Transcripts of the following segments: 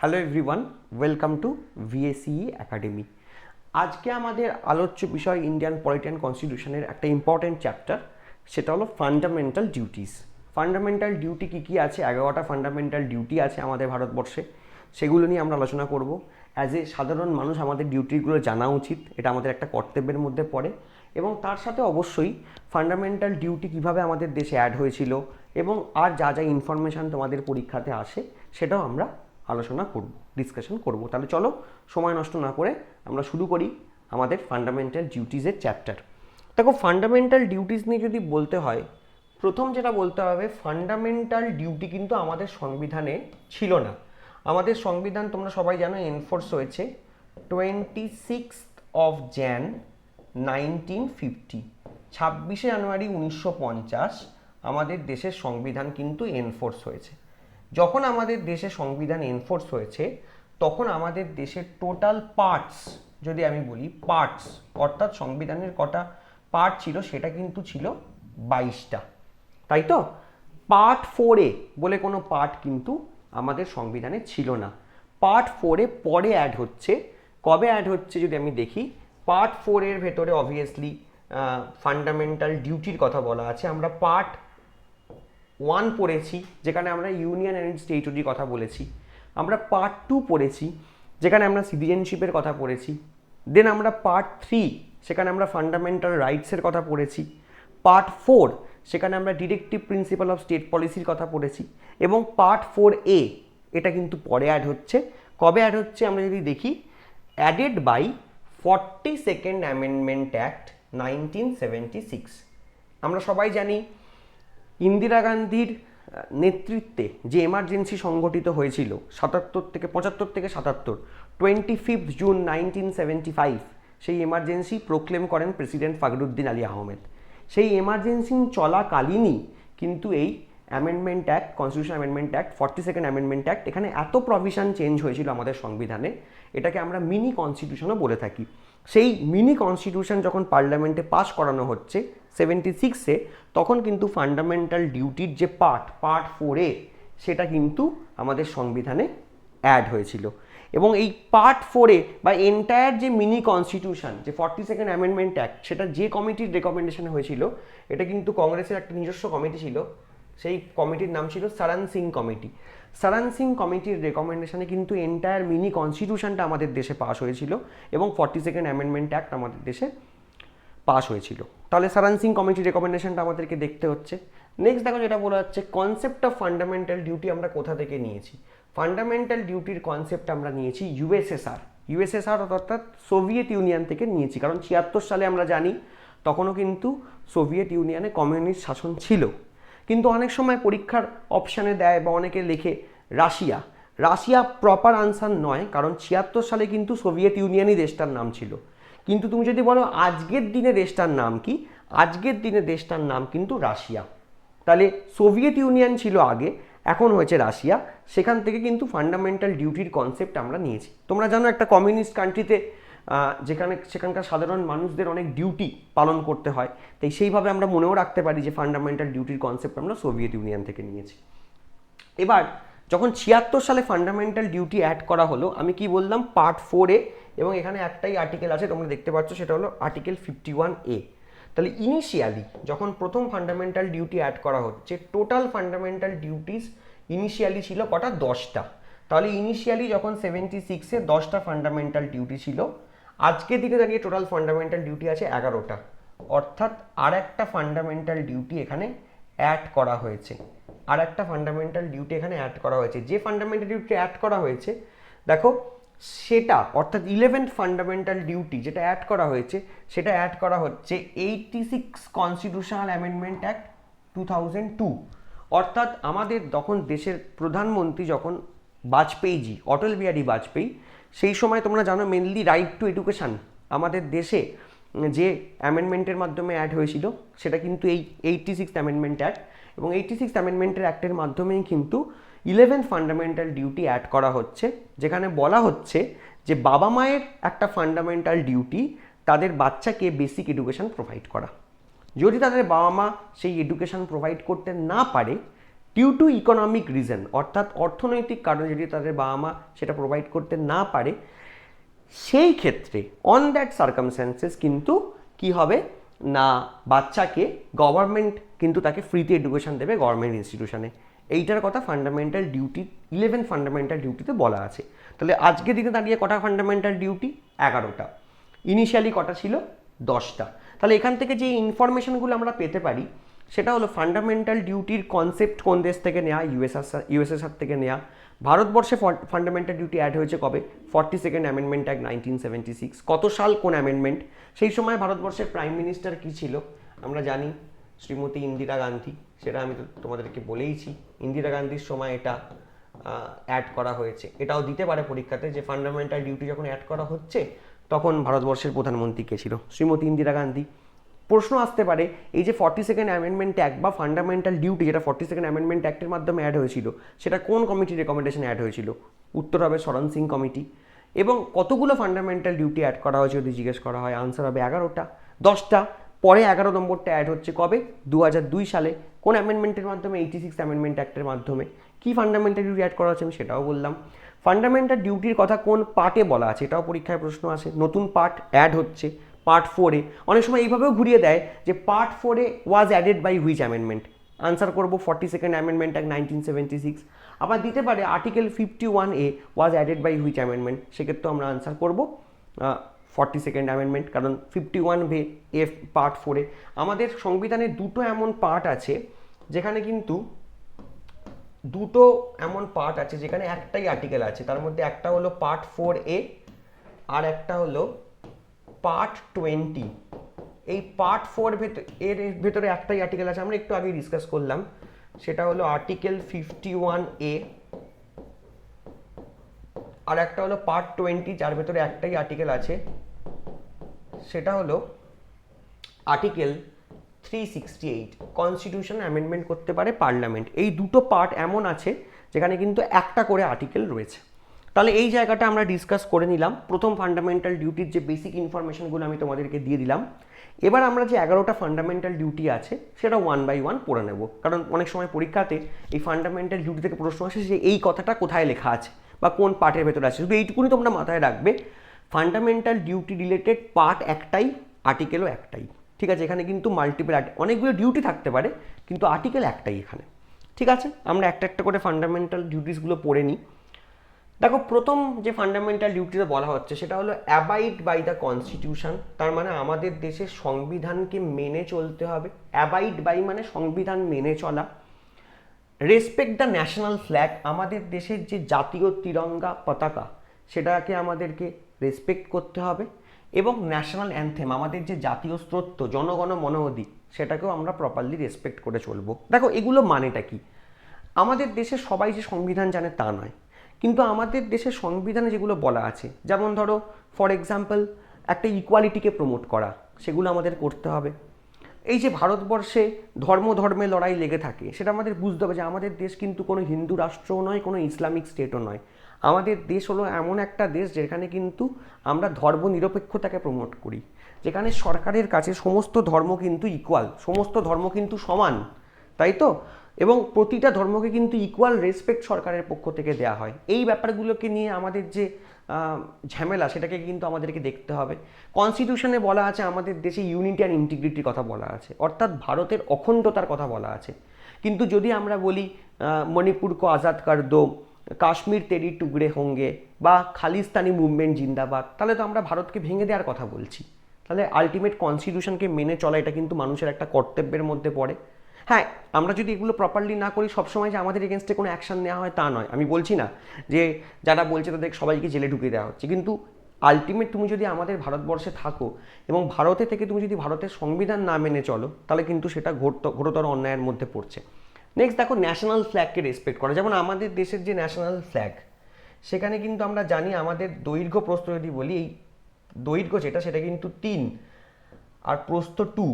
Hello everyone, welcome to VACE academy. আজকে আমাদের আলোচ্য বিষয় ইন্ডিয়ান পলিটি অ্যান্ড কনস্টিটিউশনের একটা ইম্পর্টেন্ট চ্যাপ্টার, সেটা হলো ফান্ডামেন্টাল ডিউটিস। ফান্ডামেন্টাল ডিউটি কী কী আছে? 11টা ফান্ডামেন্টাল ডিউটি আছে আমাদের ভারতবর্ষে, সেগুলো নিয়ে আমরা আলোচনা করব। অ্যাজ এ সাধারণ মানুষ আমাদের ডিউটিগুলো জানা উচিত, এটা আমাদের একটা কর্তব্যের মধ্যে পড়ে। এবং তার সাথে অবশ্যই ফান্ডামেন্টাল ডিউটি কীভাবে আমাদের দেশে অ্যাড হয়েছিল এবং আর যা যা ইনফরমেশান তোমাদের পরীক্ষাতে আসে সেটাও আমরা আলোচনা করব, ডিসকাশন করব। তাহলে চলো সময় নষ্ট না করে আমরা শুরু করি আমাদের ফান্ডামেন্টাল ডিউটিসের চ্যাপ্টার। দেখো, ফান্ডামেন্টাল ডিউটিস নিয়ে যদি বলতে হয়, প্রথম যেটা বলতে হবে, ফান্ডামেন্টাল ডিউটি কিন্তু আমাদের সংবিধানে ছিল না। আমাদের সংবিধান তোমরা সবাই জানো এনফোর্স হয়েছে 26 জানুয়ারি 1950, 26 জানুয়ারি 1950 আমাদের দেশের সংবিধান কিন্তু এনফোর্স হয়েছে। যখন আমাদের দেশে সংবিধান এনফোর্স হয়েছে তখন আমাদের দেশের টোটাল পার্টস, যদি আমি বলি পার্টস, অর্থাৎ সংবিধানের কটা পার্ট ছিল সেটা কিন্তু ছিল 22টা, তাই তো? পার্ট 4A বলে কোনো পার্ট কিন্তু আমাদের সংবিধানে ছিল না। পার্ট 4A পরে অ্যাড হচ্ছে। কবে অ্যাড হচ্ছে যদি আমি দেখি, পার্ট 4 এর ভেতরে অবভিয়াসলি ফান্ডামেন্টাল ডিউটির কথা বলা আছে। আমরা পার্ট 1 পড়েছি, যেখানে আমরা ইউনিয়ন অ্যান্ড ইটস টেরিটরির কথা বলেছি। আমরা পার্ট 2 পড়েছি, যেখানে আমরা সিটিজেনশিপের কথা পড়েছি। দেন আমরা পার্ট 3, সেখানে আমরা ফান্ডামেন্টাল রাইটসের কথা পড়েছি। পার্ট 4, সেখানে আমরা ডিরেক্টিভ প্রিন্সিপাল অফ স্টেট পলিসির কথা পড়েছি। এবং পার্ট 4A এটা কিন্তু পরে অ্যাড হচ্ছে। কবে অ্যাড হচ্ছে আমরা যদি দেখি, added by 42nd amendment act 1976। আমরা সবাই জানি ইন্দিরা গান্ধীর নেতৃত্বে যে এমার্জেন্সি সংগঠিত হয়েছিল 75 থেকে 77, 25 জুন 1975, সেই এমার্জেন্সি প্রোক্লেম করেন প্রেসিডেন্ট ফখরুদ্দিন আলী আহমেদ। সেই এমার্জেন্সি চলাকালীনই কিন্তু এই amendment act, constitution amendment act, 42nd amendment act, এখানে এত প্রভিশন চেঞ্জ হয়েছিল আমাদের সংবিধানে, এটাকে আমরা মিনি কনস্টিটিউশনও বলে থাকি। সেই মিনি কনস্টিটিউশন যখন পার্লামেন্টে পাস করানো হচ্ছে 76-এ, তখন কিন্তু ফান্ডামেন্টাল ডিউটির যে পার্ট 4A সেটা কিন্তু আমাদের সংবিধানে অ্যাড হয়েছিল। এবং এই পার্ট 4A বা এন্টায়ার যে মিনি কনস্টিটিউশন, যে 42nd অ্যামেন্ডমেন্ট অ্যাক্ট, সেটা যে কমিটির রেকমেন্ডেশনে হয়েছিল, এটা কিন্তু কংগ্রেসের একটা নিজস্ব কমিটি ছিল। সেই কমিটির নাম ছিল সারান সিং কমিটি। সারান সিং কমিটির রেকমেন্ডেশনে কিন্তু এন্টায়ার মিনি কনস্টিটিউশনটা আমাদের দেশে পাস হয়েছিল এবং 42nd অ্যামেন্ডমেন্ট অ্যাক্ট আমাদের দেশে পাস হয়েছিল। তাহলে সারান সিং কমিটির রেকমেন্ডেশনটা আমাদেরকে দেখতে হচ্ছে। নেক্সট দেখো, যেটা বলা হচ্ছে কনসেপ্ট অফ ফান্ডামেন্টাল ডিউটি আমরা কোথা থেকে নিয়েছি। ফান্ডামেন্টাল ডিউটির কনসেপ্ট আমরা নিয়েছি ইউএসএসআর অর্থাৎ সোভিয়েত ইউনিয়ন থেকে নিয়েছি। কারণ 76 সালে আমরা জানি তখনও কিন্তু সোভিয়েত ইউনিয়নে কমিউনিস্ট শাসন ছিল। কিন্তু অনেক সময় পরীক্ষার অপশানে দেয় বা অনেকে লেখে রাশিয়া। রাশিয়া প্রপার আনসার নয়, কারণ 76 সালে কিন্তু সোভিয়েত ইউনিয়নই দেশটার নাম ছিল। কিন্তু তুমি যদি বলো আজকের দিনে দেশটার নাম কি, আজকের দিনে দেশটার নাম কিন্তু রাশিয়া। তাহলে সোভিয়েত ইউনিয়ন ছিল আগে, এখন হয়েছে রাশিয়া। সেখান থেকে কিন্তু ফান্ডামেন্টাল ডিউটির কনসেপ্ট আমরা নিয়েছি। তোমরা জানো একটা কমিউনিস্ট কান্ট্রিতে যেখানে সেখানকার সাধারণ মানুষদের অনেক ডিউটি পালন করতে হয়, তাই সেইভাবে আমরা মনেও রাখতে পারি যে ফান্ডামেন্টাল ডিউটির কনসেপ্ট আমরা সোভিয়েত ইউনিয়ন থেকে নিয়েছি। এবার যখন 76 সালে ফান্ডামেন্টাল ডিউটি অ্যাড করা হলো, আমি কি বললাম, পার্ট 4A, এবং এখানে একটাই আর্টিকেল আছে তোমরা দেখতে পাচ্ছ, সেটা হলো আর্টিকেল 51A। তাহলে ইনিশিয়ালি যখন প্রথম ফান্ডামেন্টাল ডিউটি অ্যাড করা হচ্ছে, টোটাল ফান্ডামেন্টাল ডিউটিস ইনিশিয়ালি ছিল কটা? 10টা। তাহলে ইনিশিয়ালি যখন 76-এ 10টা ফান্ডামেন্টাল ডিউটি ছিল, আজকের দিনে দাঁড়িয়ে টোটাল ফান্ডামেন্টাল ডিউটি আছে 11টা। অর্থাৎ আর একটা ফান্ডামেন্টাল ডিউটি এখানে অ্যাড করা হয়েছে। আর একটা ফান্ডামেন্টাল ডিউটি এখানে অ্যাড করা হয়েছে। যে ফান্ডামেন্টাল ডিউটি অ্যাড করা হয়েছে, দেখো সেটা অর্থাৎ 11th ফান্ডামেন্টাল ডিউটি যেটা অ্যাড করা হয়েছে, সেটা অ্যাড করা হচ্ছে 86 কনস্টিটিউশনাল অ্যামেন্ডমেন্ট অ্যাক্ট 2002। অর্থাৎ আমাদের তখন দেশের প্রধানমন্ত্রী যখন বাজপেয়ীজি, অটল বিহারী বাজপেয়ী, সেই সময় তোমরা জানো মেনলি রাইট টু এডুকেশান আমাদের দেশে যে অ্যামেন্ডমেন্টের মাধ্যমে অ্যাড হয়েছিল, সেটা কিন্তু এই 86 অ্যামেন্ডমেন্ট অ্যাক্ট, এবং 86 অ্যামেন্ডমেন্টের অ্যাক্টের মাধ্যমেই কিন্তু 11th ফান্ডামেন্টাল ডিউটি অ্যাড করা হচ্ছে, যেখানে বলা হচ্ছে যে বাবা মায়ের একটা ফান্ডামেন্টাল ডিউটি তাদের বাচ্চাকে বেসিক এডুকেশন প্রোভাইড করা। যদি তাদের বাবা মা সেই এডুকেশন প্রোভাইড করতে না পারে, ডিউ টু ইকোনমিক রিজন, অর্থাৎ অর্থনৈতিক কারণে যদি তাদের বাবা মা সেটা প্রোভাইড করতে না পারে, সেই ক্ষেত্রে অন দ্যাট সার্কামস্ট্যান্সেস কিন্তু কি হবে না, বাচ্চাকে গভর্নমেন্ট কিন্তু তাকে ফ্রিতে এডুকেশন দেবে গভর্নমেন্ট ইনস্টিটিউশনে। এইটার কথা ফান্ডামেন্টাল ডিউটি 11 ফান্ডামেন্টাল ডিউটিতে বলা আছে। তাহলে আজকের দিনে দাঁড়িয়ে কটা ফান্ডামেন্টাল ডিউটি? 11টা। ইনিশিয়ালি কটা ছিল? 10টা। তাহলে এখান থেকে যে ইনফরমেশনগুলো আমরা পেতে পারি সেটা হলো ফান্ডামেন্টাল ডিউটির কনসেপ্ট কোন দেশ থেকে নেওয়া? ইউএসএসআর থেকে নেওয়া। ভারতবর্ষে ফান্ডামেন্টাল ডিউটি অ্যাড হয়েছে কবে? 42nd amendment act 1976। কত সাল, কোন অ্যামেন্ডমেন্ট? সেই সময় ভারতবর্ষের প্রাইম মিনিস্টার কি ছিল আমরা জানি, শ্রীমতী ইন্দিরা গান্ধী। সেটা আমি তোমাদেরকে বলেইছি, ইন্দিরা গান্ধীর সময় এটা অ্যাড করা হয়েছে। এটাও দিতে পারে পরীক্ষাতে যে ফান্ডামেন্টাল ডিউটি যখন অ্যাড করা হচ্ছে তখন ভারতবর্ষের প্রধানমন্ত্রী কে ছিল? শ্রীমতী ইন্দিরা গান্ধী। প্রশ্ন আসতে পারে এই যে 42nd অ্যামেন্ডমেন্ট অ্যাক্ট বা ফান্ডামেন্টাল ডিউটি যেটা 42nd অ্যামেন্ডমেন্ট অ্যাক্টের মাধ্যমে অ্যাড হয়েছিল সেটা কোন কমিটির রেকমেন্ডেশন অ্যাড হয়েছিল? উত্তর হবে শরণ সিং কমিটি। এবং কতগুলো ফান্ডামেন্টাল ডিউটি অ্যাড করা হয়েছে যদি জিজ্ঞেস করা হয়, আনসার হবে 11টা। 10টা পরে 11 নম্বরটা অ্যাড হচ্ছে কবে? 2002 সালে। কোন অ্যামেন্ডমেন্টের মাধ্যমে? 86 অ্যামেন্ডমেন্ট অ্যাক্টের মাধ্যমে। কি ফান্ডামেন্টাল ডিউটি অ্যাড করা হচ্ছে আমি সেটাও বললাম। ফান্ডামেন্টাল ডিউটির কথা কোন পার্টে বলা আছে এটাও পরীক্ষায় প্রশ্ন আসে। নতুন পার্ট অ্যাড হচ্ছে পার্ট 4-এ। অনেক সময় এইভাবেও ঘুরিয়ে দেয় যে পার্ট 4-এ was added by which amendment? Answer করবো 42nd অ্যামেন্ডমেন্ট অ্যাক্ট 1976। আবার দিতে পারে article 51A was added by which amendment? সেক্ষেত্রেও আমরা আনসার করবো 42nd অ্যামেন্ডমেন্ট, কারণ 51A পার্ট 4-এ। আমাদের সংবিধানের দুটো এমন পার্ট আছে যেখানে কিন্তু যেখানে একটাই আর্টিকেল আছে। তার মধ্যে একটা হলো পার্ট 4A আর একটা হলো পার্ট 20। এই পার্ট 4 এর ভেতরে একটাই আর্টিকেল আছে, আমরা একটু আগে ডিসকাস করলাম, সেটা হলো আর্টিকেল 51A। আর একটা হলো পার্ট 20 যার ভেতরে একটাই আর্টিকেল আছে, সেটা হলো আর্টিকেল 368। কনস্টিটিউশন অ্যামেন্ডমেন্ট করতে পারে পার্লামেন্ট। এই দুটো পার্ট এমন আছে যেখানে কিন্তু একটা করে আর্টিকেল রয়েছে। তাহলে এই জায়গাটা আমরা ডিসকাস করে নিলাম। প্রথম ফান্ডামেন্টাল ডিউটির যে বেসিক ইনফরমেশনগুলো আমি তোমাদেরকে দিয়ে দিলাম। এবার আমরা যে 11টা ফান্ডামেন্টাল ডিউটি আছে সেটা 1 বাই 1 পড়ে নেব, কারণ অনেক সময় পরীক্ষাতে এই ফান্ডামেন্টাল ডিউটি থেকে প্রশ্ন আসে যে এই কথাটা কোথায় লেখা আছে বা কোন পার্টের ভেতরে আছে। শুধু এইটুকুনি তোমরা মাথায় রাখবে, ফান্ডামেন্টাল ডিউটি রিলেটেড পার্ট একটাই, আর্টিকেলও একটাই। ঠিক আছে, এখানে কিন্তু মাল্টিপল অনেকগুলো ডিউটি থাকতে পারে কিন্তু আর্টিকেল একটাই এখানে। ঠিক আছে, আমরা একটা একটা করে ফান্ডামেন্টাল ডিউটিসগুলো পড়ে নিই। দেখো, প্রথম যে ফান্ডামেন্টাল ডিউটিতে বলা হচ্ছে সেটা হলো অ্যাবাইড বাই দ্য কনস্টিটিউশন। তার মানে আমাদের দেশের সংবিধানকে মেনে চলতে হবে। অ্যাবাইড বাই মানে সংবিধান মেনে চলা। রেসপেক্ট দ্য ন্যাশনাল ফ্ল্যাগ, আমাদের দেশের যে জাতীয় তিরঙ্গা পতাকা সেটাকে আমাদেরকে রেসপেক্ট করতে হবে। এবং ন্যাশনাল অ্যানথেম, আমাদের যে জাতীয় স্তোত্র জনগণ মন অধি, সেটাকেও আমরা প্রপারলি রেসপেক্ট করে চলবো। দেখো, এগুলো মানেটা কি? আমাদের দেশে সবাই যে সংবিধান জানে তা নয়, কিন্তু আমাদের দেশের সংবিধানে যেগুলো বলা আছে, যেমন ধরো ফর এক্সাম্পল একটা ইকুয়ালিটিকে প্রমোট করা, সেগুলো আমাদের করতে হবে। এই যে ভারতবর্ষে ধর্মে লড়াই লেগে থাকে, সেটা আমাদের বুঝতে হবে যে আমাদের দেশ কিন্তু কোনো হিন্দু রাষ্ট্রও নয়, কোনো ইসলামিক স্টেটও নয়। আমাদের দেশ হলো এমন একটা দেশ যেখানে কিন্তু আমরা ধর্ম নিরপেক্ষতাকে প্রমোট করি, যেখানে সরকারের কাছে সমস্ত ধর্ম কিন্তু ইকুয়াল, সমস্ত ধর্ম কিন্তু সমান, তাই তো? এবং প্রতিটা ধর্মকে কিন্তু ইকুয়াল রেসপেক্ট সরকারের পক্ষ থেকে দেওয়া হয়। এই ব্যাপারগুলোকে নিয়ে আমাদের যে ঝামেলা, সেটাকে কিন্তু আমাদেরকে দেখতে হবে। কনস্টিটিউশনে বলা আছে আমাদের দেশে ইউনিটি অ্যান্ড ইন্টিগ্রিটির কথা বলা আছে, অর্থাৎ ভারতের অখণ্ডতার কথা বলা আছে। কিন্তু যদি আমরা বলি মণিপুর কো আজাদ কর দো, কাশ্মীর তেরি টুকরে হোঙ্গে, বা খালিস্তানি মুভমেন্ট জিন্দাবাদ, তাহলে তো আমরা ভারতকে ভেঙে দেওয়ার কথা বলছি। তাহলে আলটিমেট কনস্টিটিউশনকে মেনে চলা এটা কিন্তু মানুষের একটা কর্তব্যের মধ্যে পড়ে। হ্যাঁ, আমরা যদি এগুলো প্রপারলি না করি, সবসময় যে আমাদের এগেনস্টে কোনো অ্যাকশন নেওয়া হয় তা নয়। আমি বলছি না যে যারা বলছে তাদের সবাইকে জেলে ঢুকিয়ে দেওয়া হচ্ছে, কিন্তু আলটিমেট তুমি যদি আমাদের ভারতবর্ষে থাকো এবং ভারতে থেকে তুমি যদি ভারতের সংবিধান না মেনে চলো, তাহলে কিন্তু সেটা ঘোরতর অন্যায়ের মধ্যে পড়ছে। নেক্সট দেখো, ন্যাশনাল ফ্ল্যাগকে রেসপেক্ট করা। যেমন আমাদের দেশের যে ন্যাশনাল ফ্ল্যাগ, সেখানে কিন্তু আমরা জানি আমাদের দৈর্ঘ্য প্রস্থ যদি বলি, এই দৈর্ঘ্য সেটা কিন্তু 3 আর প্রস্থ 2,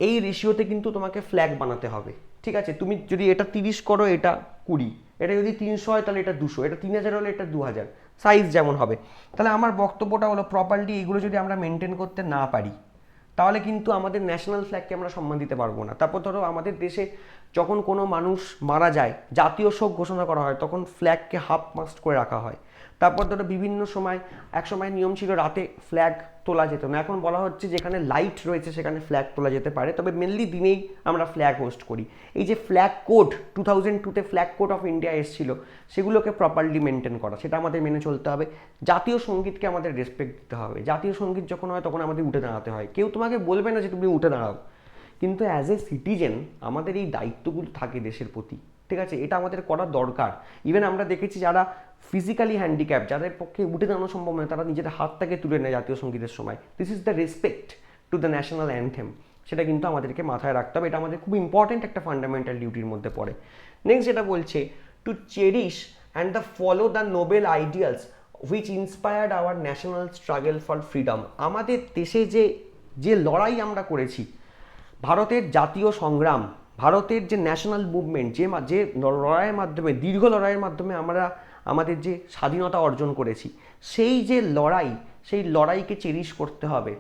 এই রেশিওতে কিন্তু তোমাকে ফ্ল্যাগ বানাতে হবে। ঠিক আছে, তুমি যদি এটা 30 করো, এটা 20, এটা যদি 300 হয় তাহলে এটা 200, এটা 3000 হলে এটা 2000, সাইজ যেমন হবে। তাহলে আমার বক্তব্যটা হলো প্রপারলি এইগুলো যদি আমরা মেনটেন করতে না পারি, তাহলে কিন্তু আমাদের ন্যাশনাল ফ্ল্যাগকে আমরা সম্মান দিতে পারবো না। তারপর ধরো আমাদের দেশে যখন কোনো মানুষ মারা যায়, জাতীয় শোক ঘোষণা করা হয়, তখন ফ্ল্যাগকে হাফ মাস্ট করে রাখা হয়। তারপর ধরো বিভিন্ন সময়, এক সময় নিয়ম ছিল রাতে ফ্ল্যাগ তোলা যেত না, এখন বলা হচ্ছে যেখানে লাইট রয়েছে সেখানে ফ্ল্যাগ তোলা যেতে পারে, তবে মেনলি দিনেই আমরা ফ্ল্যাগ হোস্ট করি। এই যে ফ্ল্যাগ কোড 2002-তে ফ্ল্যাগ কোড অফ ইন্ডিয়া এসেছিল, সেগুলোকে প্রপারলি মেনটেন করা, সেটা আমাদের মেনে চলতে হবে। জাতীয় সঙ্গীতকে আমাদের রেসপেক্ট দিতে হবে। জাতীয় সঙ্গীত যখন হয় তখন আমাদের উঠে দাঁড়াতে হয়, কেউ তোমাকে বলবে না যে তুমি উঠে দাঁড়াও, কিন্তু অ্যাজ এ সিটিজেন আমাদের এই দায়িত্বগুলো থাকে দেশের প্রতি, ঠিক আছে, এটা আমাদের করা দরকার। ইভেন আমরা দেখেছি যারা ফিজিক্যালি হ্যান্ডিক্যাপ, যাদের পক্ষে উঠে দাঁড়ানো সম্ভব নয়, তারা নিজের হাতটাকে তুলে নেয় জাতীয় সঙ্গীতের সময়। This is the respect to the national anthem, সেটা কিন্তু আমাদেরকে মাথায় রাখতে হবে, এটা আমাদের খুব ইম্পর্টেন্ট একটা ফান্ডামেন্টাল ডিউটির মধ্যে পড়ে। নেক্সট যেটা বলছে, to cherish and the follow the noble ideals which inspired our national struggle for freedom. আমাদের দেশে যে লড়াই আমরা করেছি, ভারতের জাতীয় সংগ্রাম, ভারতের যে ন্যাশনাল মুভমেন্ট, যে লড়াইয়ের মাধ্যমে, দীর্ঘ লড়াইয়ের মাধ্যমে আমরা আমাদের যে স্বাধীনতা অর্জন করেছি, সেই যে লড়াই, সেই লড়াইকে চেরিশ করতে হবে।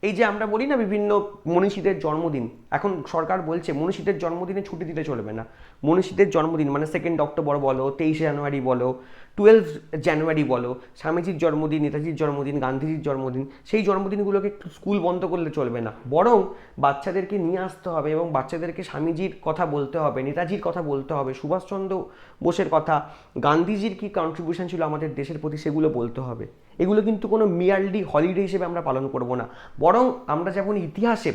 এই যে আমরা বলি না বিভিন্ন মনীষীদের জন্মদিন, এখন সরকার বলছে মনীষীদের জন্মদিনে ছুটি দিতে চলবে না। মনীষীদের জন্মদিন মানে 2 অক্টোবর বলো, 23 জানুয়ারি বলো, 12 জানুয়ারি বলো, স্বামীজির জন্মদিন, নেতাজির জন্মদিন, গান্ধীজির জন্মদিন, সেই জন্মদিনগুলোকে স্কুল বন্ধ করলে চলবে না, বরং বাচ্চাদেরকে নিয়ে আসতে হবে এবং বাচ্চাদেরকে স্বামীজির কথা বলতে হবে, নেতাজির কথা বলতে হবে, সুভাষচন্দ্র বোসের কথা, গান্ধীজির কী কন্ট্রিবিউশন ছিল আমাদের দেশের প্রতি, সেগুলো বলতে হবে। এগুলো কিন্তু কোনো মিয়ারলি হলিডে হিসেবে আমরা পালন করব না, বরং আমরা যেমন ইতিহাসে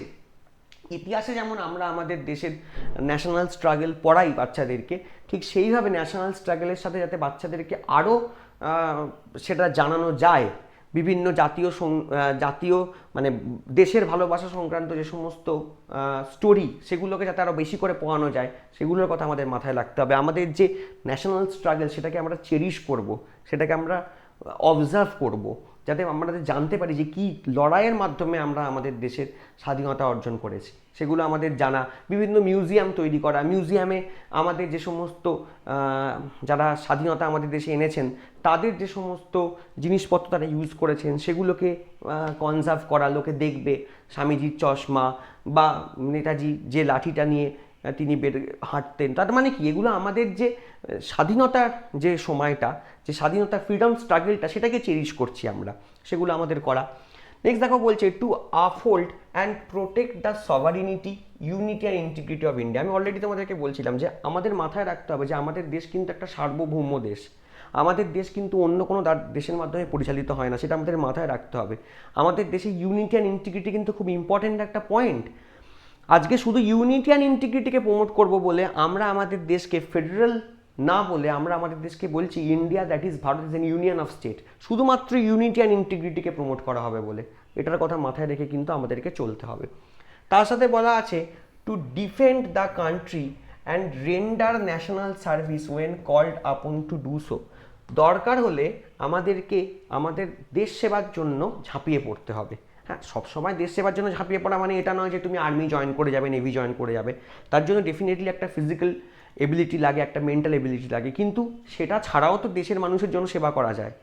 যেমন আমরা আমাদের দেশের ন্যাশনাল স্ট্রাগল পড়াই বাচ্চাদেরকে, ঠিক সেইভাবে ন্যাশনাল স্ট্রাগলের সাথে যাতে বাচ্চাদেরকে আরও সেটা জানানো যায়, বিভিন্ন জাতীয় মানে দেশের ভালোবাসা সংক্রান্ত যে সমস্ত স্টোরি, সেগুলোকে যাতে আরও বেশি করে পড়ানো যায়, সেগুলোর কথা আমাদের মাথায় রাখতে হবে। আমাদের যে ন্যাশনাল স্ট্রাগল, সেটাকে আমরা চেরিশ করব, সেটাকে আমরা অবজার্ভ করব, যাতে আমরা জানতে পারি যে কী লড়াইয়ের মাধ্যমে আমরা আমাদের দেশের স্বাধীনতা অর্জন করেছি, সেগুলো আমাদের জানা। বিভিন্ন মিউজিয়াম তৈরি করা, মিউজিয়ামে আমাদের যে সমস্ত যারা স্বাধীনতা আমাদের দেশে এনেছেন, তাদের যে সমস্ত জিনিসপত্র তারা ইউজ করেছেন, সেগুলোকে কনজার্ভ করা, লোকে দেখবে স্বামীজির চশমা বা নেতাজি যে লাঠিটা নিয়ে তিনি হাঁটতেন, তার মানে কি, এগুলো আমাদের যে স্বাধীনতার যে সময়টা, যে স্বাধীনতা ফ্রিডম স্ট্রাগলটা, সেটাকে চেরিশ করছি আমরা, সেগুলো আমাদের করা। নেক্সট দেখো বলছে, two uphold and protect the সভারিনিটি, unity and integrity of India. আমি অলরেডি তোমাদেরকে বলছিলাম যে আমাদের মাথায় রাখতে হবে যে আমাদের দেশ কিন্তু একটা সার্বভৌম দেশ, আমাদের দেশ কিন্তু অন্য কোনো দেশের মাধ্যমে পরিচালিত হয় না, সেটা আমাদের মাথায় রাখতে হবে। আমাদের দেশে ইউনিটি অ্যান্ড ইন্টিগ্রিটি কিন্তু খুব ইম্পর্টেন্ট একটা পয়েন্ট। আজকে শুধু ইউনিটি অ্যান্ড ইন্টিগ্রিটিকে প্রমোট করব বলে আমরা আমাদের দেশকে ফেডারেল না বলে আমরা আমাদের দেশকে বলছি India that is Bharat is an union of state, শুধুমাত্র ইউনিটি অ্যান্ড ইন্টিগ্রিটিকে প্রমোট করা হবে বলে, এটার কথা মাথায় রেখে কিন্তু আমাদেরকে চলতে হবে। তার সাথে বলা আছে, to defend the country and render national service when called upon to do so. দরকার হলে আমাদেরকে আমাদের দেশ সেবার জন্য ঝাঁপিয়ে পড়তে হবে। হ্যাঁ, সবসময় দেশ সেবার জন্য ঝাঁপিয়ে পড়া মানে এটা নয় যে তুমি আর্মি জয়েন করে যাবে, নেভি জয়েন করে যাবে, তার জন্য ডেফিনেটলি একটা ফিজিক্যাল এবিলিটি লাগে, একটা মেন্টাল এবিলিটি লাগে, কিন্তু সেটা ছাড়াও তো দেশের মানুষের জন্য সেবা করা যায়।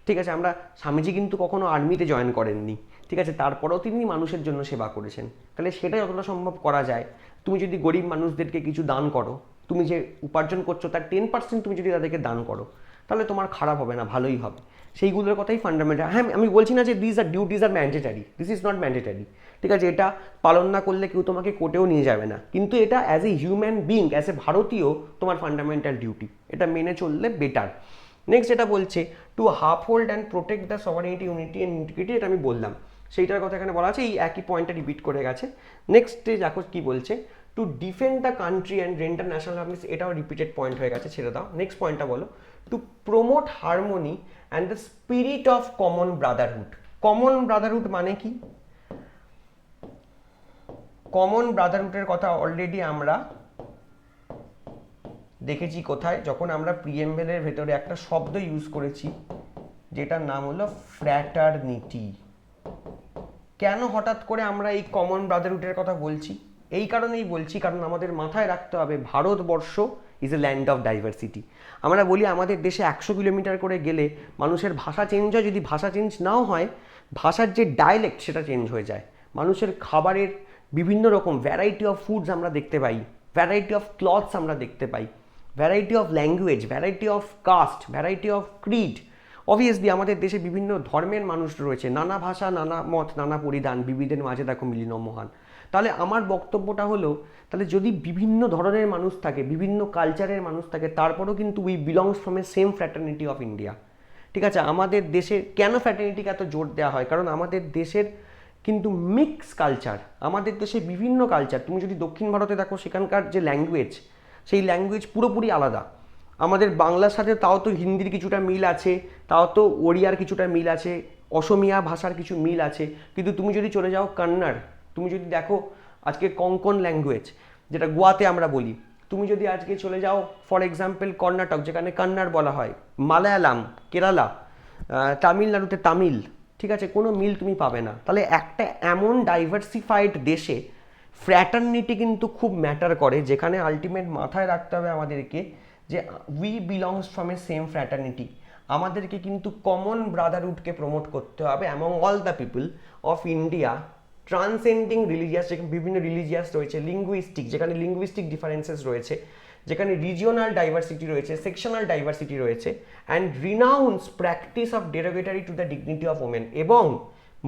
ঠিক আছে, আমরা স্বামীজি কিন্তু কখনো আর্মিতে জয়েন করেননি, ঠিক আছে, তারপরেও তিনি মানুষের জন্য সেবা করেছেন, তাহলে সেটা যতটা সম্ভব করা যায়। তুমি যদি গরিব মানুষদেরকে কিছু দান করো, তুমি যে উপার্জন করছো তার 10% তুমি যদি তাদেরকে দান করো, তাহলে তোমার খারাপ হবে না, ভালোই হবে। সেইগুলোর কথাই ফান্ডামেন্টাল। হ্যাঁ, আমি বলছি না যে this are duties are mandatory, this is not mandatory, ঠিক আছে, এটা পালন না করলে কেউ তোমাকে কোর্টেও নিয়ে যাবে না, কিন্তু এটা as a human being, as a ভারতীয় তোমার ফান্ডামেন্টাল ডিউটি, এটা মেনে চললে বেটার। নেক্সট যেটা বলছে, two uphold and protect the সভারেনিটি, unity and integrity, এটা আমি বললাম, সেইটার কথা এখানে বলা আছে, এই একই পয়েন্টটা রিপিট করে গেছে। নেক্সটে দেখো কি বলছে, two defend the country and render national service, এটাও রিপিটেড পয়েন্ট হয়ে গেছে, ছেড়ে দাও। নেক্সট পয়েন্টটা বলো, to promote harmony and the spirit of common Brotherhood. Common Brotherhood মানে কি? কমন ব্রাদারহুডের কথা অলরেডি আমরা দেখেছি কোথায়, যখন আমরা প্রিএমবেলের ভেতরে একটা শব্দ ইউজ করেছি যেটার নাম হলো ফ্র্যাটারনিটি। কেন হঠাৎ করে আমরা এই কমন ব্রাদারহুডের কথা বলছি? এই কারণেই বলছি কারণ আমাদের মাথায় রাখতে হবে Bharatvarsha is a land of diversity. আমরা বলি আমাদের দেশে 100 কিলোমিটার করে গেলে মানুষের ভাষা চেঞ্জ হয়, যদি ভাষা চেঞ্জ নাও হয় ভাষার যে ডায়ালেক্ট সেটা চেঞ্জ হয়ে যায়। মানুষের খাবারের বিভিন্ন রকম ভ্যারাইটি অফ ফুডস আমরা দেখতে পাই, ভ্যারাইটি অফ ক্লথস আমরা দেখতে পাই, variety of language, variety of caste, variety of creed. Obviously আমাদের দেশে বিভিন্ন ধর্মের মানুষ রয়েছে, নানা ভাষা, নানা মত, নানা পরিধান, বিবিধের মাঝে দেখো মিলিন মহান। তাহলে আমার বক্তব্যটা হলো, তাহলে যদি বিভিন্ন ধরনের মানুষ থাকে, বিভিন্ন কালচারের মানুষ থাকে, তারপরেও কিন্তু we belongs from a same fraternity of India. ঠিক আছে, আমাদের দেশে কেন ফ্র্যাটার্নিটিকে এত জোর দেওয়া হয়? কারণ আমাদের দেশের কিন্তু মিক্স কালচার, আমাদের দেশে বিভিন্ন কালচার। তুমি যদি দক্ষিণ ভারতে দেখো, সেখানকার যে ল্যাঙ্গুয়েজ, সেই ল্যাঙ্গুয়েজ পুরোপুরি আলাদা। আমাদের বাংলার সাথে তাও তো হিন্দির কিছুটা মিল আছে, তাও তো ওড়িয়ার কিছুটা মিল আছে, অসমিয়া ভাষার কিছু মিল আছে। কিন্তু তুমি যদি চলে যাও কন্নড়, তুমি যদি দেখো আজকে কঙ্কন ল্যাঙ্গুয়েজ, যেটা গোয়াতে আমরা বলি, তুমি যদি আজকে চলে যাও ফর এক্সাম্পল কর্ণাটক, যেখানে কন্নড় বলা হয়, মালায়ালাম, কেরালা, তামিলনাড়ুতে তামিল, ঠিক আছে, কোনো মিল তুমি পাবে না। তাহলে একটা এমন ডাইভার্সিফাইড দেশে ফ্র্যাটার্নিটি কিন্তু খুব ম্যাটার করে, যেখানে আলটিমেট মাথায় রাখতে হবে আমাদেরকে যে we belongs from a same fraternity. আমাদেরকে কিন্তু কমন ব্রাদারহুডকে প্রমোট করতে হবে among all the people of India, transcending religious, যেখানে বিভিন্ন রিলিজিয়াস রয়েছে, লিঙ্গুইস্টিক, যেখানে লিঙ্গুইস্টিক ডিফারেন্সেস রয়েছে, যেখানে রিজিওনাল ডাইভার্সিটি রয়েছে, সেকশনাল ডাইভার্সিটি রয়েছে, and renowned practice of derogatory to the dignity of women. এবং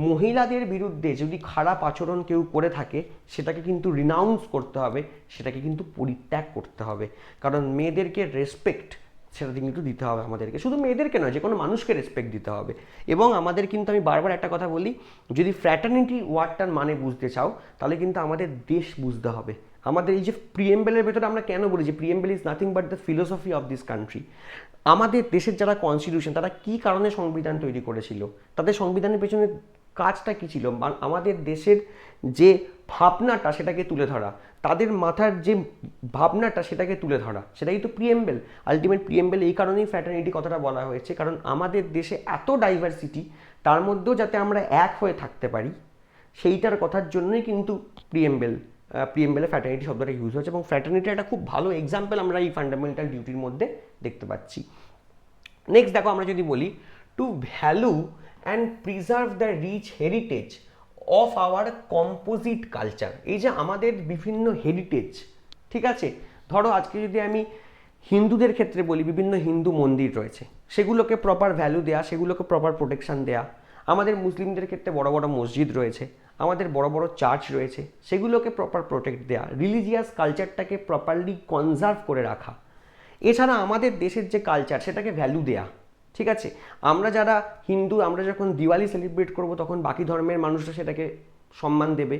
মহিলাদের বিরুদ্ধে যদি খারাপ আচরণ কেউ করে থাকে, সেটাকে কিন্তু রিনাউন্স করতে হবে, সেটাকে কিন্তু পরিত্যাগ করতে হবে। কারণ মেয়েদেরকে রেসপেক্ট সেটা কিন্তু দিতে হবে আমাদেরকে, শুধু মেয়েদেরকে নয়, যে কোনো মানুষকে রেসপেক্ট দিতে হবে। এবং আমাদের কিন্তু, আমি বারবার একটা কথা বলি, যদি ফ্র্যাটার্নিটি ওয়ার্ডটার মানে বুঝতে চাও, তাহলে কিন্তু আমাদের দেশ বুঝতে হবে। আমাদের এই যে প্রিএমবেলের ভেতরে আমরা কেন বলি যে preamble is nothing but the philosophy of this country. আমাদের দেশের যারা কনস্টিটিউশন, তারা কী কারণে সংবিধান তৈরি করেছিল, তাদের সংবিধানের পেছনে কাজটা কী ছিল, আমাদের দেশের যে ভাবনাটা সেটাকে তুলে ধরা, তাদের মাথার যে ভাবনাটা সেটাকে তুলে ধরা, সেটাই তো প্রিএমবেল। আলটিমেট প্রিএমবেল এই কারণেই ফ্র্যাটার্নিটি কথাটা বলা হয়েছে, কারণ আমাদের দেশে এত ডাইভার্সিটি, তার মধ্যেও যাতে আমরা এক হয়ে থাকতে পারি, সেইটার কথার জন্যই কিন্তু প্রিএমবেলে ফ্র্যাটার্নিটি শব্দটা ইউজ হয়েছে। এবং ফ্র্যাটার্নিটি একটা খুব ভালো এক্সাম্পল আমরা এই ফান্ডামেন্টাল ডিউটির মধ্যে দেখতে পাচ্ছি। নেক্সট দেখো, আমরা যদি বলি to value and preserve the rich heritage of our composite culture. এই যে আমাদের বিভিন্ন হেরিটেজ, ঠিক আছে, ধরো আজকে যদি আমি হিন্দুদের ক্ষেত্রে বলি, বিভিন্ন হিন্দু মন্দির রয়েছে, সেগুলোকে প্রপার ভ্যালু দেয়া, সেগুলোকে প্রপার প্রোটেকশন দেয়া। আমাদের মুসলিমদের ক্ষেত্রে বড় বড় মসজিদ রয়েছে, আমাদের বড় বড় চার্চ রয়েছে, সেগুলোকে প্রপার প্রোটেক্ট দেয়া, রিলিজিয়াস কালচারটাকে প্রপারলি কনজার্ভ করে রাখা। এছাড়া আমাদের দেশের যে কালচার, সেটাকে ভ্যালু দেয়া, ঠিক আছে। আমরা যারা হিন্দু, আমরা যখন দিওয়ালি সেলিব্রেট করব, তখন বাকি ধর্মের মানুষরা সেটাকে সম্মান দেবে।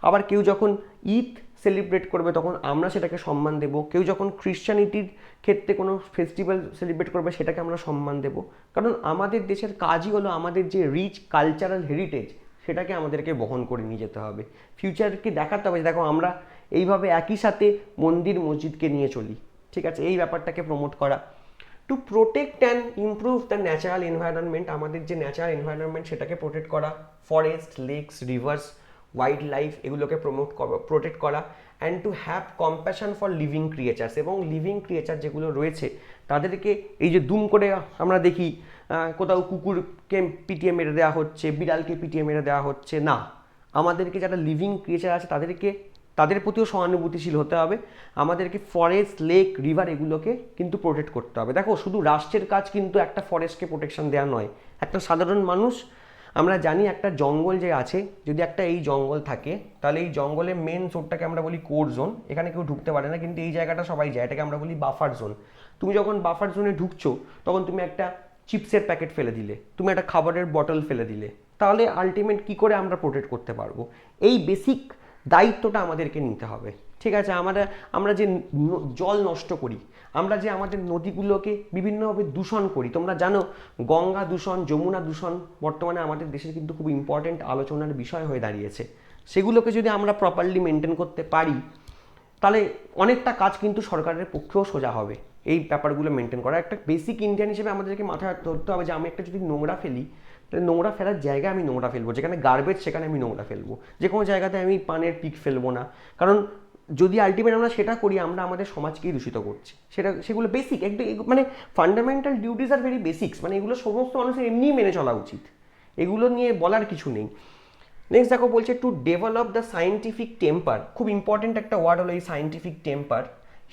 আবার কেউ যখন ঈদ সেলিব্রেট করবে, তখন আমরা সেটাকে সম্মান দেব। কেউ যখন খ্রিশ্চানিটির ক্ষেত্রে কোনো ফেস্টিভ্যাল সেলিব্রেট করবে, সেটাকে আমরা সম্মান দেব। কারণ আমাদের দেশের কাজই হলো আমাদের যে রিচ কালচারাল হেরিটেজ, সেটাকে আমাদেরকে বহন করে নিয়ে যেতে হবে, ফিউচারকে দেখাতে হবে। দেখো, আমরা এইভাবে একই সাথে মন্দির মসজিদকে নিয়ে চলি, ঠিক আছে, এই ব্যাপারটাকে প্রমোট করা। To protect and improve the natural environment, আমাদের যে ন্যাচারাল এনভায়রনমেন্ট সেটাকে প্রোটেক্ট করা, forest, lakes, rivers, wild life, এগুলোকে প্রোটেক্ট করা। And to have compassion for living creatures, এবং লিভিং ক্রিয়েচার যেগুলো রয়েছে তাদেরকে, এই যে দুম করে আমরা দেখি কোথাও কুকুরকে পিটিয়ে মেরে দেওয়া হচ্ছে, বিড়ালকে পিটিয়ে মেরে দেওয়া হচ্ছে, না, আমাদেরকে যারা লিভিং ক্রিয়েচার আছে তাদের প্রতিও সহানুভূতিশীল হতে হবে। আমাদেরকে ফরেস্ট, লেক, রিভার এগুলোকে কিন্তু প্রোটেক্ট করতে হবে। দেখো, শুধু রাষ্ট্রের কাজ কিন্তু একটা ফরেস্টকে প্রোটেকশন দেওয়া নয়। একটা সাধারণ মানুষ, আমরা জানি একটা জঙ্গল যে আছে, যদি একটা এই জঙ্গল থাকে, তাহলে এই জঙ্গলের মেন জোনটাকে আমরা বলি কোর জোন, এখানে কেউ ঢুকতে পারে না, কিন্তু এই জায়গাটা সবাই যায়, এটাকে আমরা বলি বাফার জোন। তুমি যখন বাফার জোনে ঢুকছো, তখন তুমি একটা চিপসের প্যাকেট ফেলে দিলে, তুমি একটা খাবারের বটল ফেলে দিলে, তাহলে আলটিমেট কী করে আমরা প্রোটেক্ট করতে পারবো? এই বেসিক দায়িত্বটা আমাদেরকে নিতে হবে, ঠিক আছে। আমরা যে জল নষ্ট করি, আমরা যে আমাদের নদীগুলোকে বিভিন্নভাবে দূষণ করি, তোমরা জানো গঙ্গা দূষণ, যমুনা দূষণ বর্তমানে আমাদের দেশের কিন্তু খুব ইম্পর্টেন্ট আলোচনার বিষয় হয়ে দাঁড়িয়েছে। সেগুলোকে যদি আমরা প্রপারলি মেনটেন করতে পারি, তাহলে অনেকটা কাজ কিন্তু সরকারের পক্ষেও সোজা হবে। এই ব্যাপারগুলো মেনটেন করা একটা বেসিক ইন্ডিয়ান হিসেবে আমাদেরকে মাথায় ধরতে হবে যে আমি একটা যদি নোংরা ফেলি, তাহলে নোংরা ফেলার জায়গায় আমি নোংরা ফেলবো, যেখানে গার্বেজ সেখানে আমি নোংরা ফেলবো, যে কোনো জায়গাতে আমি পানের পিক ফেলবো না। কারণ যদি আলটিমেট আমরা সেটা করি, আমরা আমাদের সমাজকেই দূষিত করছি। সেগুলো বেসিক একটু, মানে fundamental duties are very basics, মানে এগুলো সমস্ত মানুষের এমনিই মেনে চলা উচিত, এগুলো নিয়ে বলার কিছু নেই। নেক্সট দেখো বলছে to develop the scientific temper, খুব ইম্পর্টেন্ট একটা ওয়ার্ড হলো এই scientific temper,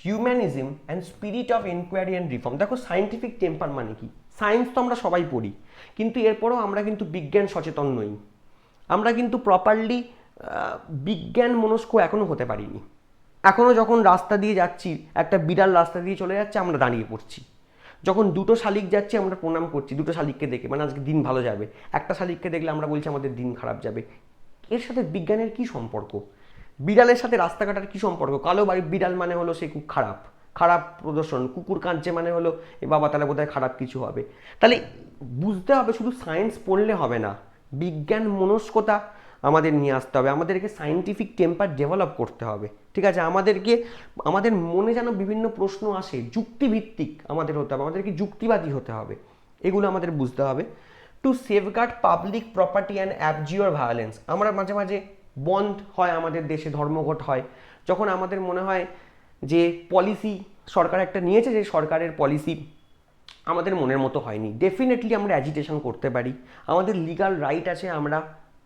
humanism and spirit of enquiry and reform. দেখো সায়েন্টিফিক টেম্পার মানে কি, সায়েন্স তো আমরা সবাই পড়ি, কিন্তু এরপরেও আমরা কিন্তু বিজ্ঞান সচেতন নই, আমরা কিন্তু প্রপারলি বিজ্ঞান মনস্ক এখনও হতে পারিনি। এখনও যখন রাস্তা দিয়ে যাচ্ছি, একটা বিড়াল রাস্তা দিয়ে চলে যাচ্ছে, আমরা দাঁড়িয়ে পড়ছি। যখন দুটো শালিক যাচ্ছে আমরা প্রণাম করছি দুটো শালিককে দেখে, মানে আজকে দিন ভালো যাবে। একটা শালিককে দেখলে আমরা বলছি আমাদের দিন খারাপ যাবে। এর সাথে বিজ্ঞানের কি সম্পর্ক? বিড়ালের সাথে রাস্তা কাটার কি সম্পর্ক? কালো বাড়ির বিড়াল মানে হলো সে খুব খারাপ, খারাপ প্রদর্শন। কুকুর কাঁদছে মানে হলো এ বাবা তাহলে বোধহয় খারাপ কিছু হবে। তাহলে বুঝতে হবে শুধু সায়েন্স পড়লে হবে না, বিজ্ঞান মনস্কতা আমাদের নিয়ে আসতে হবে, আমাদেরকে সায়েন্টিফিক টেম্পার ডেভেলপ করতে হবে। ঠিক আছে, আমাদের মনে যেন বিভিন্ন প্রশ্ন আসে, যুক্তিভিত্তিক আমাদের হতে হবে, আমাদেরকে যুক্তিবাদী হতে হবে, এগুলো আমাদের বুঝতে হবে। To safeguard public property and abjure violence, আমরা মাঝে মাঝে বন্ধ হয় আমাদের দেশে, ধর্মঘট হয়, যখন আমাদের মনে হয় যে পলিসি সরকার একটা নিয়েছে, যে সরকারের পলিসি আমাদের মনের মতো হয়নি, ডেফিনেটলি আমরা অ্যাজিটেশন করতে পারি, আমাদের লিগাল রাইট আছে, আমরা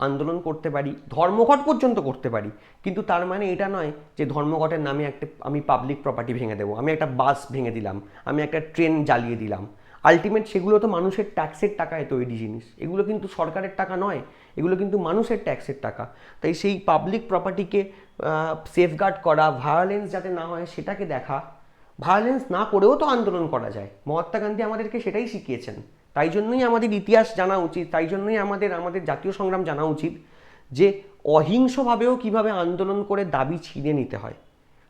আন্দোলন করতে পারি, ধর্মঘট পর্যন্ত করতে পারি। কিন্তু তার মানে এটা নয় যে ধর্মঘটের নামে আমি পাবলিক প্রপার্টি ভেঙে দেবো, আমি একটা বাস ভেঙে দিলাম, আমি একটা ট্রেন জ্বালিয়ে দিলাম। আলটিমেট সেগুলো তো মানুষের ট্যাক্সের টাকায় তৈরি জিনিস, এগুলো কিন্তু সরকারের টাকা নয়, এগুলো কিন্তু মানুষের ট্যাক্সের টাকা। তাই সেই পাবলিক প্রপার্টিকে সেফগার্ড করা, ভায়োলেন্স যাতে না হয় সেটাকে দেখা, ভায়োলেন্স না করেও তো আন্দোলন করা যায়, মহাত্মা গান্ধী আমাদেরকে সেটাই শিখিয়েছেন। তাই জন্যই আমাদের ইতিহাস জানা উচিত, তাই জন্যই আমাদের জাতীয় সংগ্রাম জানা উচিত, যে অহিংসভাবেও কিভাবে আন্দোলন করে দাবি ছিনিয়ে নিতে হয়।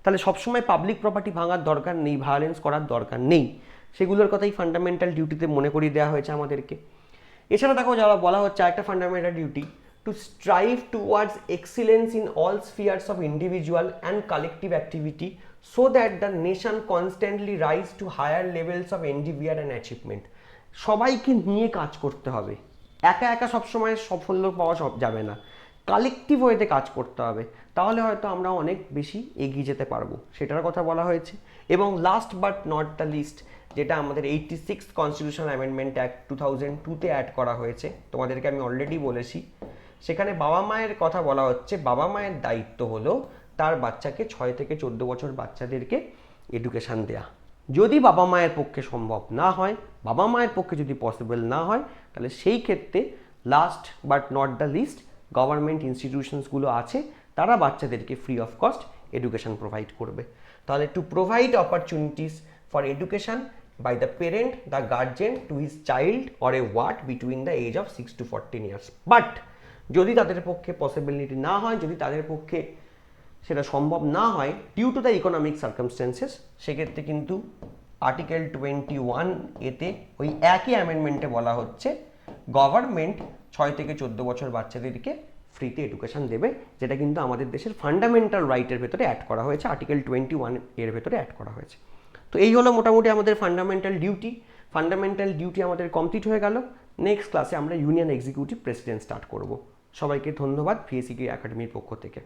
তাহলে সবসময় পাবলিক প্রপার্টি ভাঙার দরকার নেই, ভায়োলেন্স করার দরকার নেই, সেগুলোর কথাই ফান্ডামেন্টাল ডিউটিতে মনে করিয়ে দেওয়া হয়েছে আমাদেরকে। এছাড়া দেখো যারা বলা হচ্ছে একটা fundamental duty, two strive towards excellence in all স্ফিয়ার্স of individual and collective activity so that the nation constantly rise to higher levels of endeavor and achievement। সবাইকে নিয়ে কাজ করতে হবে, একা একা সবসময় সাফল্য পাওয়া যাবে না, কালেকটিভ ওয়েতে কাজ করতে হবে, তাহলে হয়তো আমরা অনেক বেশি এগিয়ে যেতে পারবো, সেটার কথা বলা হয়েছে। এবং last but not the least, যেটা আমাদের 86 কনস্টিটিউশনাল অ্যামেন্ডমেন্ট অ্যাক্ট 2002-তে অ্যাড করা হয়েছে, তোমাদেরকে আমি অলরেডি বলেছি, সেখানে বাবা মায়ের কথা বলা হচ্ছে। বাবা মায়ের দায়িত্ব হলো তার বাচ্চাকে 6 থেকে 14 বছর বাচ্চাদেরকে এডুকেশান দেয়া। যদি বাবা মায়ের পক্ষে সম্ভব না হয়, বাবা মায়ের পক্ষে যদি পসিবল না হয়, তাহলে সেই ক্ষেত্রে last but not the least government ইনস্টিটিউশনসগুলো আছে, তারা বাচ্চাদেরকে free of cost education provide করবে। তাহলে to provide opportunities for education by the parent, the guardian to his child or a ward between the age of 6 to 14 years। But যদি তাদের পক্ষে possibility না হয়, যদি তাদের পক্ষে সেটা সম্ভব না হয় due to the economic circumstances, সেক্ষেত্রে কিন্তু আর্টিকেল 21 এতে ওই একই অ্যামেন্ডমেন্টে বলা হচ্ছে গভর্নমেন্ট 6 থেকে 14 বছর বাচ্চাদেরকে ফ্রিতে এডুকেশন দেবে, যেটা কিন্তু আমাদের দেশের ফান্ডামেন্টাল রাইটের ভেতরে অ্যাড করা হয়েছে, আর্টিকেল 21 এর ভেতরে অ্যাড করা হয়েছে। তো এই হলো মোটামুটি আমাদের ফান্ডামেন্টাল ডিউটি আমাদের কমপ্লিট হয়ে গেল। নেক্সট ক্লাসে আমরা ইউনিয়ন এক্সিকিউটিভ প্রেসিডেন্ট স্টার্ট করব। সবাইকে ধন্যবাদ ভিএসিকে একাডেমির পক্ষ থেকে।